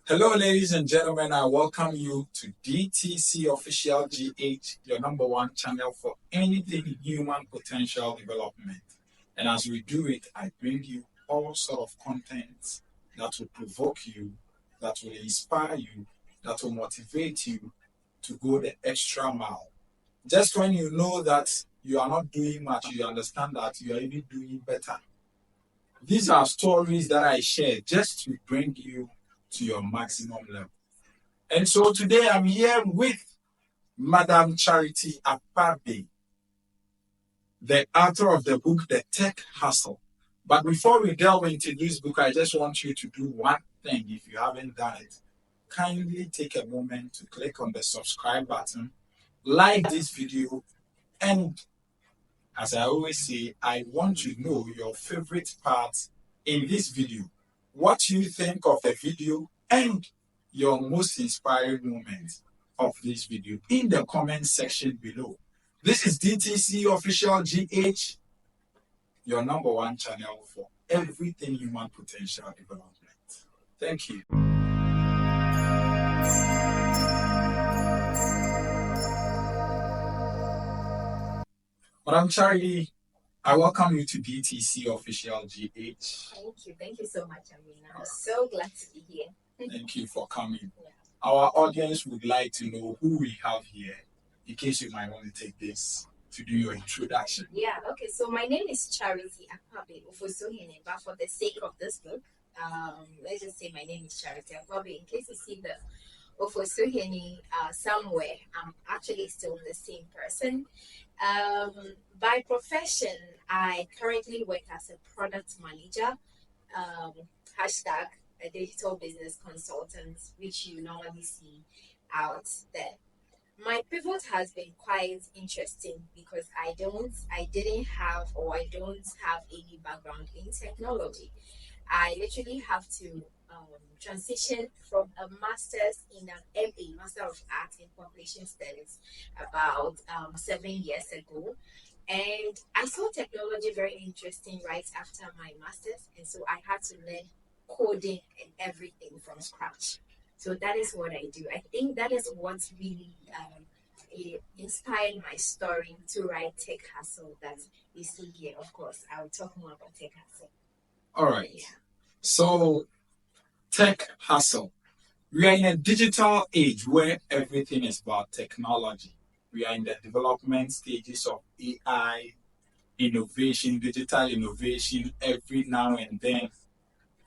Hello, ladies and gentlemen. I welcome you to DTC Official GH, your number one channel for anything human potential development. And as we do it, I bring you all sort of content that will provoke you, that will inspire you, that will motivate you to go the extra mile. Just when you know that you are not doing much, you understand that you are even doing better. These are stories that I share just to bring you to your maximum level. And so today I'm here with Madam Charity Akpabey, the author of the book, The Tech Hustle. But before we delve into this book, I just want you to do one thing if you haven't done it. Kindly take a moment to click on the subscribe button, like this video, and as I always say, I want to know your favorite parts in this video, what you think of the video, and your most inspiring moment of this video in the comment section below. This is DTC Official GH, your number one channel for everything human potential development. Thank you. Madam Charity, I welcome you to DTC Official GH. Thank you so much, Amina. I'm so glad to be here. Thank you for coming. Yeah. Our audience would like to know who we have here, in case you might want to take this to do your introduction. Yeah, okay. So my name is Charity Akpabey, but for the sake of this book, let's just say my name is Charity Akpabey. In case you see the Ofosuheni somewhere, I'm actually still the same person. By profession, I currently work as a product manager, hashtag a digital business consultant, which you normally see out there. My pivot has been quite interesting because I don't have any background in technology. I literally have to transition from a master's in an MA, Master of Arts in Population Studies, about 7 years ago. And I saw technology very interesting right after my master's. And so I had to learn coding and everything from scratch. So that is what I do. I think that is what really inspired my story to write Tech Hustle that you see here. Of course, I will talk more about Tech Hustle. All right. Yeah. So, Tech Hustle. We are in a digital age where everything is about technology. We are in the development stages of AI, innovation, digital innovation every now and then.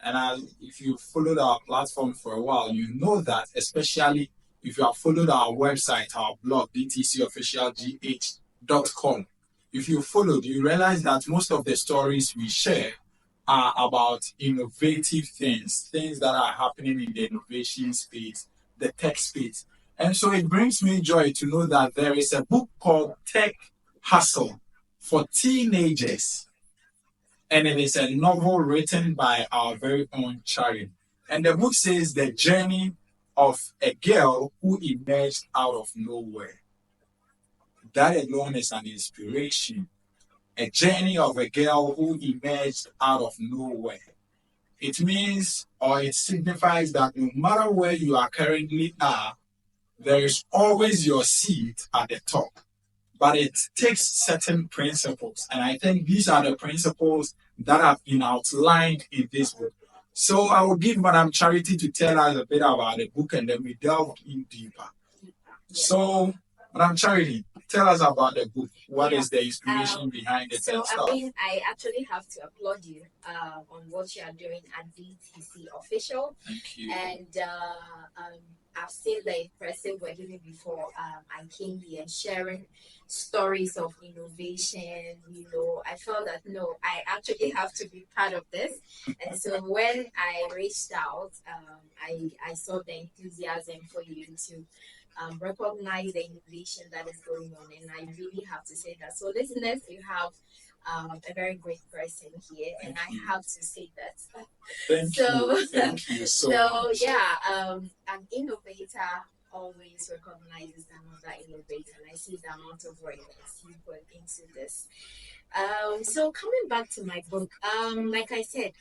And if you followed our platform for a while, you know that, especially if you have followed our website, our blog, dtcofficialgh.com. If you followed, you realize that most of the stories we share are about innovative things that are happening in the innovation space, the tech space. And so it brings me joy to know that there is a book called Tech Hustle for teenagers. And it is a novel written by our very own Charity. And the book says the journey of a girl who emerged out of nowhere. That alone is an inspiration. A journey of a girl who emerged out of nowhere. It means, or it signifies that no matter where you are currently are, there is always your seat at the top. But it takes certain principles. And I think these are the principles that have been outlined in this book. So I will give Madam Charity to tell us a bit about the book and then we delve in deeper. So, Madam Charity, tell us about the book. What is the inspiration behind it? So, I actually have to applaud you on what you are doing at DTC Official. Thank you. And I've seen the impressive work even before I came here, sharing stories of innovation. I felt that, I actually have to be part of this. And so when I reached out, I saw the enthusiasm for you to recognize the innovation that is going on. And I really have to say that. So listeners, you have a very great person here, and I have to say that. Thank you so much. An innovator always recognizes another innovator, and I see the amount of work that you put into this. So coming back to my book, like I said,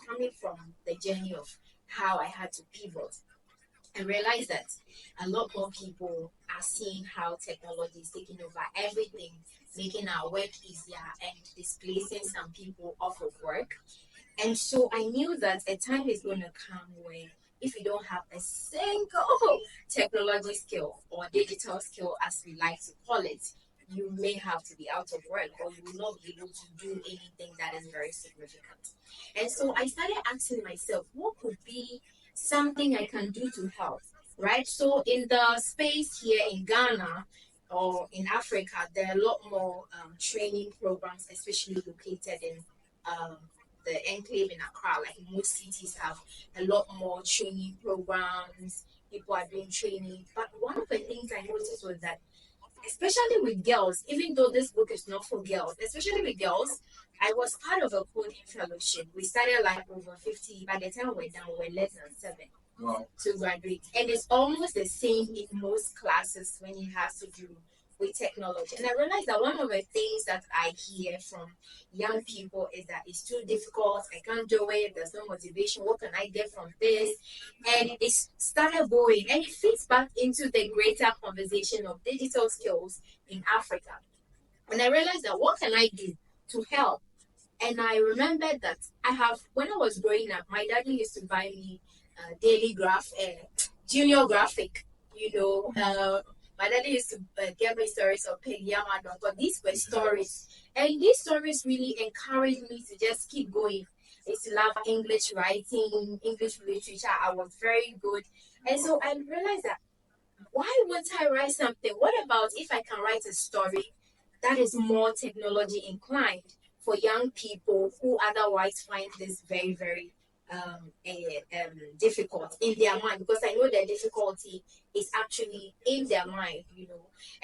coming from the journey of how I had to pivot I realized that a lot more people are seeing how technology is taking over everything, making our work easier and displacing some people off of work. And so I knew that a time is going to come where if you don't have a single technology skill or digital skill, as we like to call it, you may have to be out of work or you will not be able to do anything that is very significant. And so I started asking myself, what could be something I can do to help? Right? So in the space here in Ghana or in Africa, there are a lot more training programs, especially located in um, the enclave in Accra. Like most cities have a lot more training programs. People are doing training. But one of the things I noticed was that, especially with girls, even though this book is not for girls, especially with girls, I was part of a coding fellowship. We started like over 50. By the time we're done, we're less than seven. Wow. To graduate. And it's almost the same in most classes when it has to do with technology. And I realized that one of the things that I hear from young people is that it's too difficult, I can't do it, there's no motivation, what can I get from this? And it started going, and it fits back into the greater conversation of digital skills in Africa. And I realized that what can I do to help? And I remembered that when I was growing up, my daddy used to buy me daily junior graphic, my daddy used to get me stories of Peg Yamadon, but these were stories. And these stories really encouraged me to just keep going. I used to love English writing, English literature. I was very good. And so I realized that why won't I write something? What about if I can write a story that is more technology inclined for young people who otherwise find this very, very difficult in their mind? Because I know the difficulty is actually in their mind.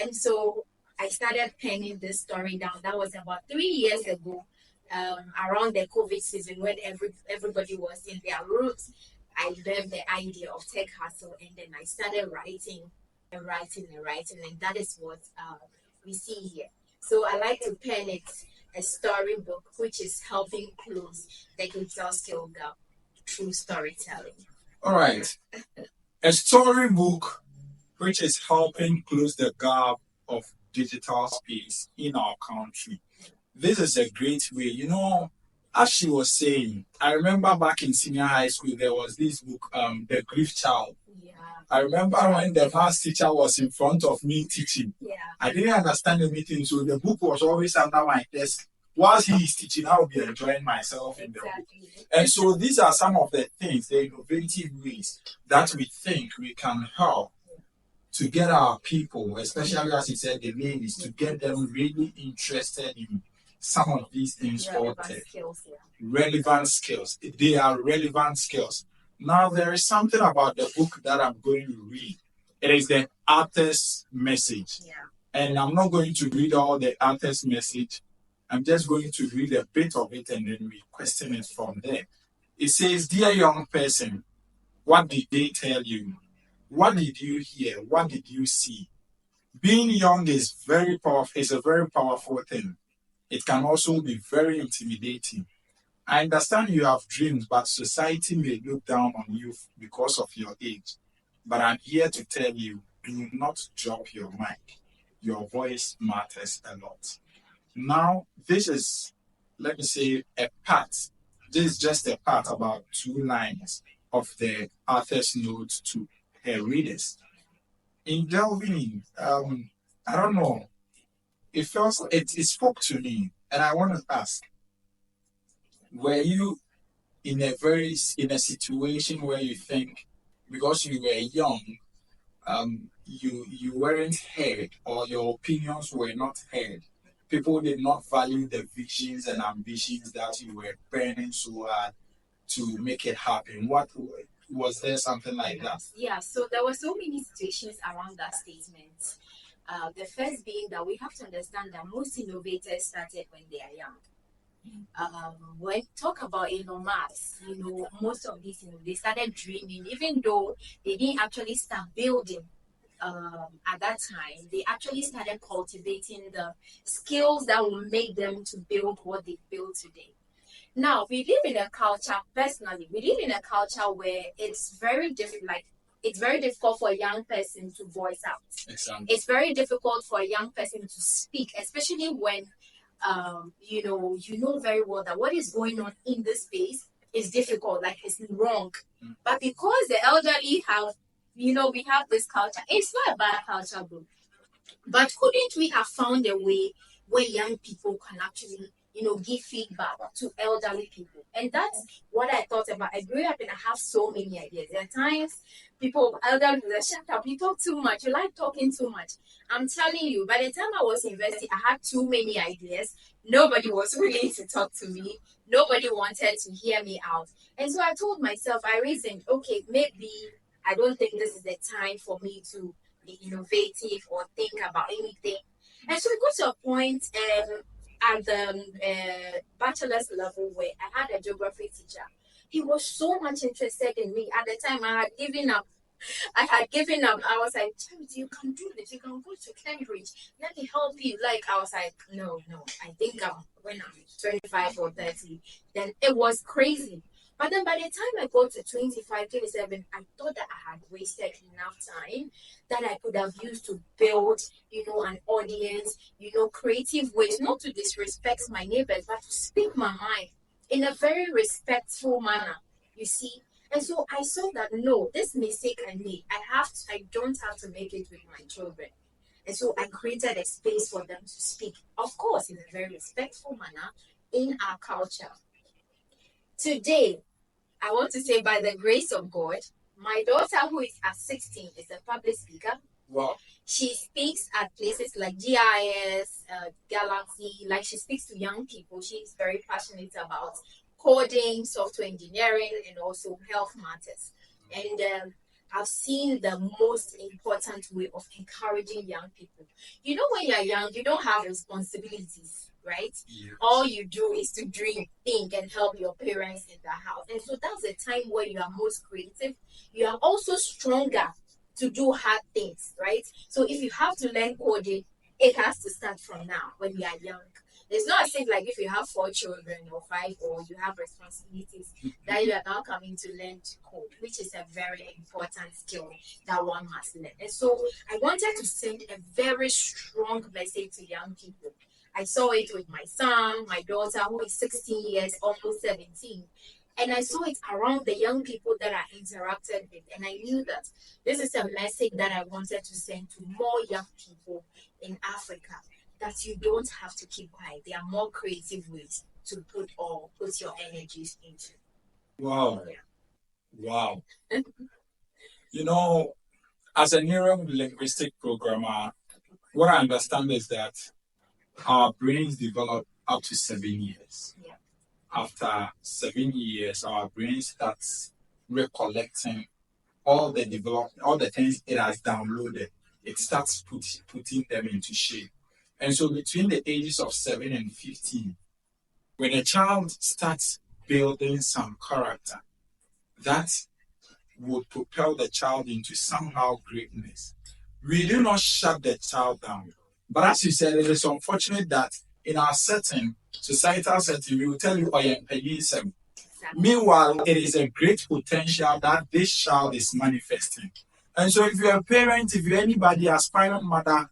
And so I started penning this story down. That was about 3 years ago, around the COVID season when everybody was in their rooms. I learned the idea of tech hustle, and then I started writing and writing and writing, and that is what we see here. So I like to pen it a storybook, which is helping close the digital skill gap through storytelling. All right. A storybook which is helping close the gap of digital space in our country. This is a great way. As she was saying, I remember back in senior high school, there was this book, The Grief Child. Yeah. I remember when the math teacher was in front of me teaching. Yeah. I didn't understand anything, so the book was always under my desk. Whilst he is teaching, I will be enjoying myself in the book. And so these are some of the things, the innovative ways that we think we can help to get our people, especially as he said, the main is to get them really interested in some of these things called relevant skills. They are relevant skills. Now, there is something about the book that I'm going to read. It is the author's message. Yeah. And I'm not going to read all the author's message. I'm just going to read a bit of it and then we question it from there. It says, "Dear young person, what did they tell you? What did you hear? What did you see? Being young is a very powerful thing. It can also be very intimidating. I understand you have dreams, but society may look down on you because of your age. But I'm here to tell you, do not drop your mic. Your voice matters a lot." Now, this is, let me say, a part. This is just a part, about 2 lines of the author's note to her readers. In delving in, I don't know, it spoke to me, and I want to ask, were you in a situation where you think because you were young, you weren't heard, or your opinions were not heard? People did not value the visions and ambitions that you were burning so hard to make it happen. What was there something like that? Yeah, so there were so many situations around that statement. The first being that we have to understand that most innovators started when they are young. When talk about Elon Musk, most of these, they started dreaming, even though they didn't actually start building. At that time, they actually started cultivating the skills that will make them to build what they build today. Now, we live in a culture, personally, we live in a culture where it's very different. Like, it's very difficult for a young person to voice out. Exactly. It's very difficult for a young person to speak, especially when you know very well that what is going on in this space is difficult, like it's wrong. But because the elderly have, we have this culture, it's not a bad culture, bro. But couldn't we have found a way where young people can actually, give feedback to elderly people? And that's what I thought about. I grew up and I have so many ideas. There are times people, elderly, they shut up, you talk too much, you like talking too much. I'm telling you, by the time I was in university, I had too many ideas. Nobody was willing to talk to me. Nobody wanted to hear me out. And so I told myself, I reasoned, okay, maybe I don't think this is the time for me to be innovative or think about anything. And so it got to a point at the bachelor's level where I had a geography teacher. He was so much interested in me. At the time, I had given up. I was like, Charity, you can do this. You can go to Cambridge. Let me help you. Like, I was like, no. I think when I'm 25 or 30, then it was crazy. But then by the time I got to 25, 27, I thought that I had wasted enough time that I could have used to build, an audience, creative ways, not to disrespect my neighbors, but to speak my mind in a very respectful manner, you see. And so I saw that no, this mistake I made, I don't have to make it with my children. And so I created a space for them to speak, of course, in a very respectful manner in our culture. Today, I want to say by the grace of God, my daughter, who is at 16, is a public speaker. Wow. She speaks at places like GIS, Galaxy, like she speaks to young people. She's very passionate about coding, software engineering, and also health matters. And I've seen the most important way of encouraging young people. When you're young, you don't have responsibilities, right? Yes. All you do is to dream, think, and help your parents in the house. And so that's the time where you are most creative. You are also stronger to do hard things, right? So if you have to learn coding, it has to start from now when you are young. It's not as if like if you have 4 children or 5 or you have responsibilities that you are now coming to learn to code, which is a very important skill that one must learn. And so I wanted to send a very strong message to young people. I saw it with my son, my daughter, who is 16 years, almost 17. And I saw it around the young people that I interacted with. And I knew that this is a message that I wanted to send to more young people in Africa, that you don't have to keep quiet. There are more creative ways to put your energies into. Wow. Yeah. Wow. As a neuro-linguistic programmer, what I understand is that our brains develop up to 7 years. Yeah. After 7 years, our brain starts recollecting all the things it has downloaded. It starts putting them into shape. And so between the ages of 7 and 15, when a child starts building some character, that would propel the child into somehow greatness. We do not shut the child down. But as you said, it is unfortunate that in our societal setting, we will tell you, I am paying some. Meanwhile, it is a great potential that this child is manifesting. And so if you're a parent, if you're anybody, aspiring mother,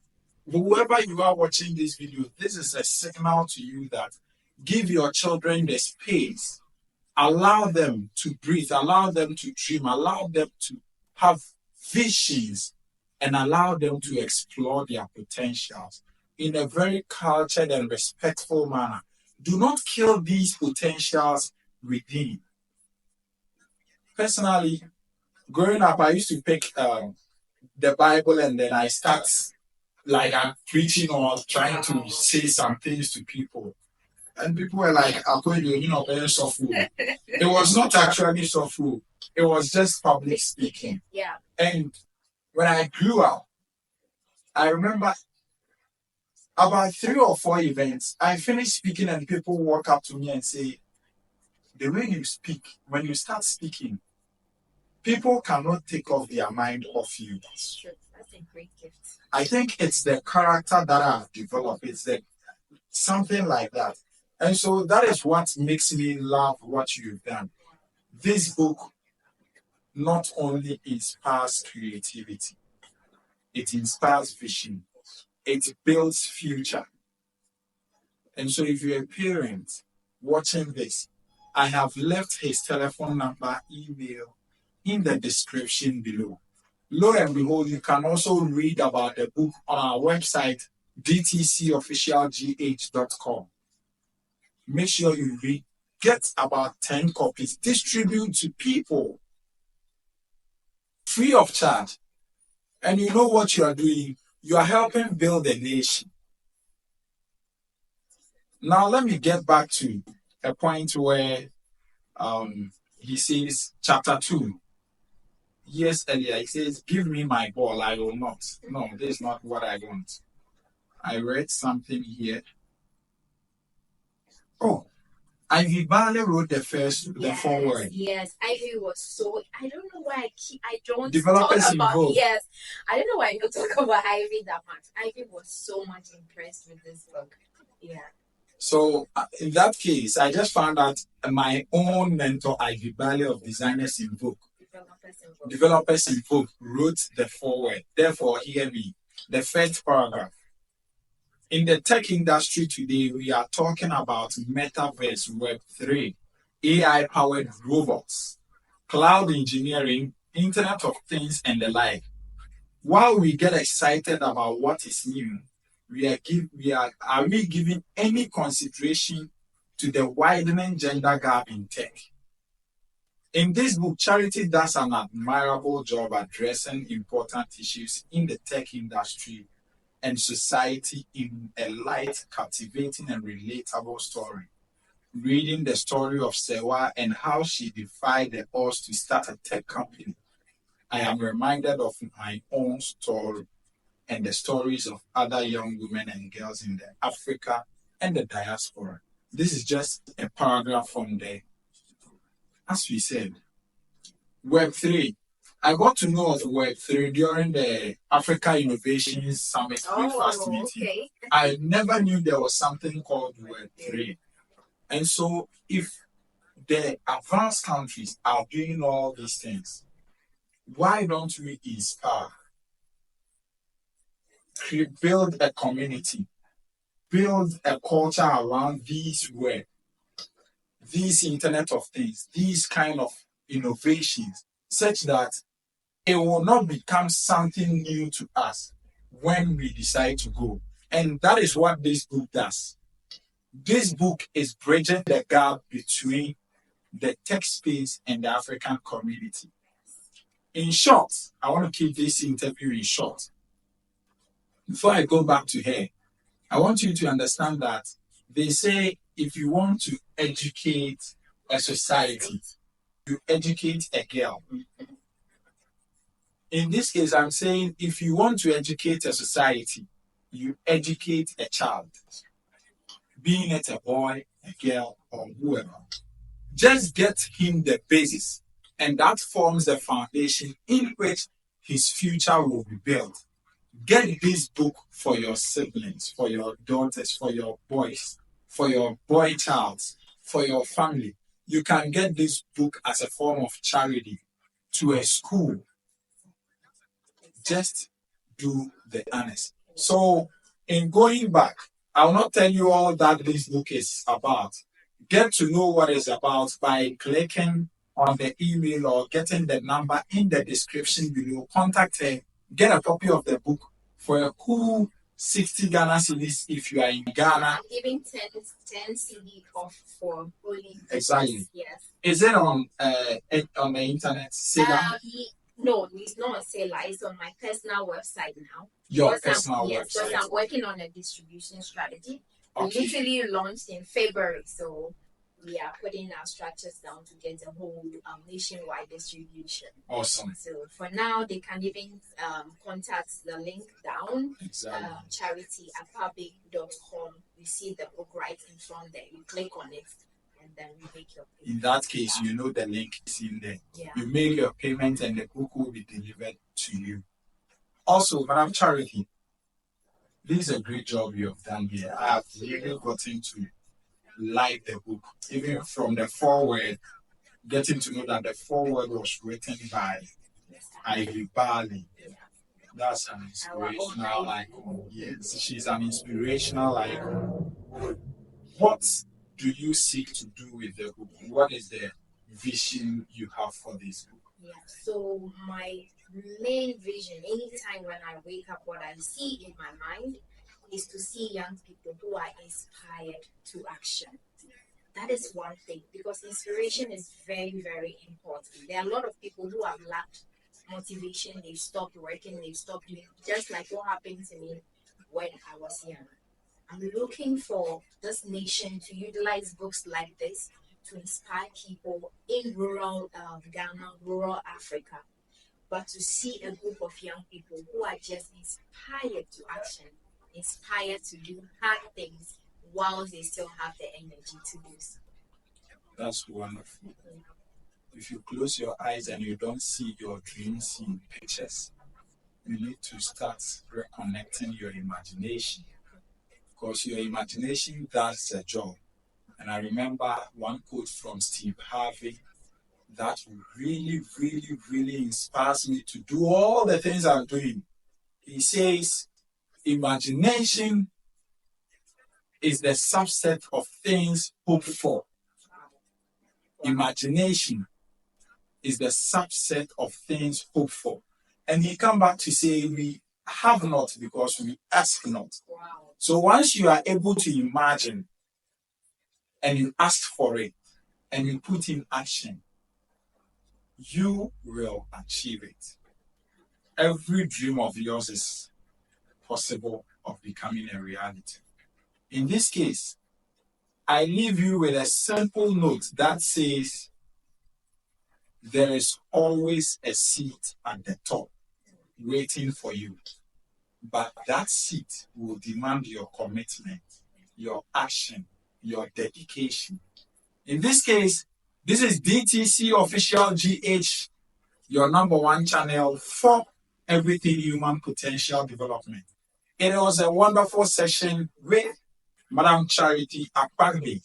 whoever you are watching this video, this is a signal to you that give your children the space. Allow them to breathe, allow them to dream, allow them to have visions, and allow them to explore their potentials in a very cultured and respectful manner. Do not kill these potentials within. Personally, growing up, I used to pick the Bible and then I start like I'm preaching or trying to say some things to people. And people were like, Akpabey, very softful. It was not actually softful. It was just public speaking. Yeah. And when I grew up, I remember about 3 or 4 events, I finished speaking and people walk up to me and say, the way you speak, when you start speaking, people cannot take off their mind off you. That's true. That's a great gift. I think it's the character that I've developed. It's something like that. And so that is what makes me love what you've done. This book not only inspires creativity, it inspires vision, it builds future. And so if you're a parent watching this, I have left his telephone number, email in the description below. Lo and behold, you can also read about the book on our website, dtcofficialgh.com. Make sure you read, get about 10 copies, distribute to people free of charge. And you know what you are doing? You are helping build a nation. Now, let me get back to a point where he says, chapter 2. Years earlier, he says, give me my ball, I will not. No, this is not what I want. I read something here. Oh, Ivy Barley wrote the foreword. Yes, Ivy was so. I don't know why I don't Developers talk about. involved. Yes, I don't know why I don't talk about Ivy that much. Ivy was so much impressed with this book. Yeah. So in that case, I just found out my own mentor, Ivy Barley of Designers in Book, Developers in Book, wrote the foreword. Therefore, hear me. The first paragraph. In the tech industry today, we are talking about metaverse, Web3, AI-powered robots, cloud engineering, Internet of Things, and the like. While we get excited about what is new, are we giving any consideration to the widening gender gap in tech? In this book, Charity does an admirable job addressing important issues in the tech industry and society in a light, captivating, and relatable story. Reading the story of Sewa and how she defied the odds to start a tech company, I am reminded of my own story and the stories of other young women and girls in the Africa and the diaspora. This is just a paragraph from there. As we said, Web3. I got to know of Web3 during the Africa Innovation Summit Breakfast meeting. Okay. I never knew there was something called Web3. And so if the advanced countries are doing all these things, why don't we inspire? Build a community, build a culture around these web, these Internet of Things, these kind of innovations, such that it will not become something new to us when we decide to go. And that is what this book does. This book is bridging the gap between the tech space and the African community. In short, I want to keep this interview in short. Before I go back to her, I want you to understand that they say if you want to educate a society, you educate a girl. In this case, I'm saying if you want to educate a society, you educate a child, being it a boy, a girl, or whoever. Just get him the basis, and that forms the foundation in which his future will be built. Get this book for your siblings, for your daughters, for your boys, for your boy child, for your family. You can get this book as a form of charity to a school. Just do the honest. So, in going back, I will not tell you all that this book is about. Get to know what it's about by clicking on the email or getting the number in the description below. Contact her, get a copy of the book for a cool 60 Ghana cedis if you are in Ghana. I'm giving 10 CD off for only. Exactly. Yes. Is it on the internet? No, it's not on sale. It's on my personal website now. Your personal website. Because I'm working on a distribution strategy. Okay. We literally launched in February, so we are putting our structures down to get the whole nationwide distribution. Awesome. So for now, they can even contact the link down. Exactly. CharityAkpabey.com. You see the book right in front there. You click on it, and then you make your payment. In that case, you know the link is in there. Yeah. You make your payment, and the book will be delivered to you. Also, Madam Charity, this is a great job you have done here. I have really gotten to like the book, even from the foreword getting to know that the foreword was written by Ivy Barley. That's an inspirational icon. Yes, she's an inspirational icon. What do you seek to do with the book? What is the vision you have for this book? Yeah, so my main vision, anytime when I wake up, what I see in my mind is to see young people who are inspired to action. That is one thing, because inspiration is very, very important. There are a lot of people who have lacked motivation, they've stopped working, they've stopped doing, just like what happened to me when I was young. I'm looking for this nation to utilize books like this to inspire people in rural Ghana, rural Africa, but to see a group of young people who are just inspired to action, inspired to do hard things while they still have the energy to do so. That's wonderful. If you close your eyes and you don't see your dreams in pictures, you need to start reconnecting your imagination, because your imagination does the job. And I remember one quote from Steve Harvey that really, really, really inspires me to do all the things I'm doing. He says, imagination is the subset of things hoped for. Imagination is the subset of things hoped for. And he come back to say, we have not because we ask not. Wow. So once you are able to imagine and you ask for it and you put in action, you will achieve it. Every dream of yours is possible of becoming a reality. In this case, I leave you with a simple note that says, there is always a seat at the top waiting for you. But that seat will demand your commitment, your action, your dedication. In this case, this is DTC Official GH, your number one channel for everything human potential development. It was a wonderful session with Madam Charity Akpabey,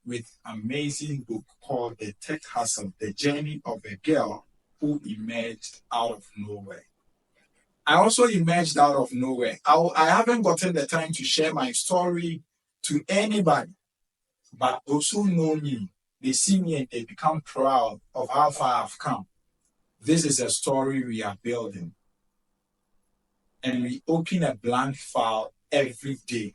with amazing book called The Tech Hustle, The Journey of a Girl Who Emerged Out of Nowhere. I also emerged out of nowhere. I haven't gotten the time to share my story to anybody, but those who know me, they see me and they become proud of how far I've come. This is a story we are building. And we open a blank file every day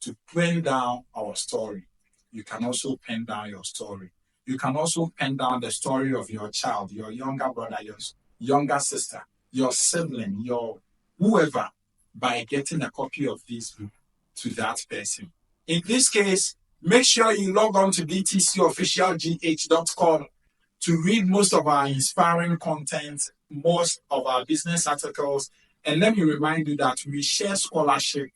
to pen down our story. You can also pen down your story. You can also pen down the story of your child, your younger brother, your younger sister, your sibling, your whoever, by getting a copy of this book to that person. In this case, make sure you log on to dtcofficialgh.com to read most of our inspiring content, most of our business articles. And let me remind you that we share scholarship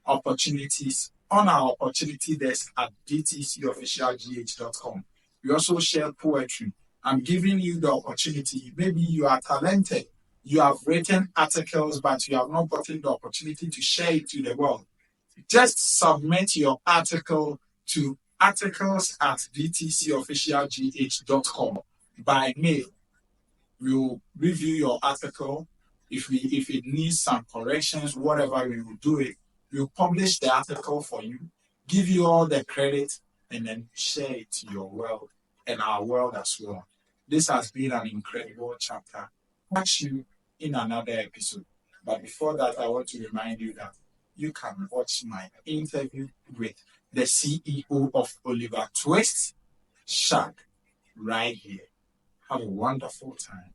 opportunities on our opportunity desk at dtcofficialgh.com. We also share poetry. I'm giving you the opportunity. Maybe you are talented. You have written articles, but you have not gotten the opportunity to share it to the world. Just submit your article to articles@dtcofficialgh.com by mail. We'll review your article. If it needs some corrections, whatever, we will do it. We'll publish the article for you, give you all the credit, and then share it to your world and our world as well. This has been an incredible chapter. Catch you in another episode. But before that, I want to remind you that you can watch my interview with the CEO of Oliver Twist, Shark, right here. Have a wonderful time.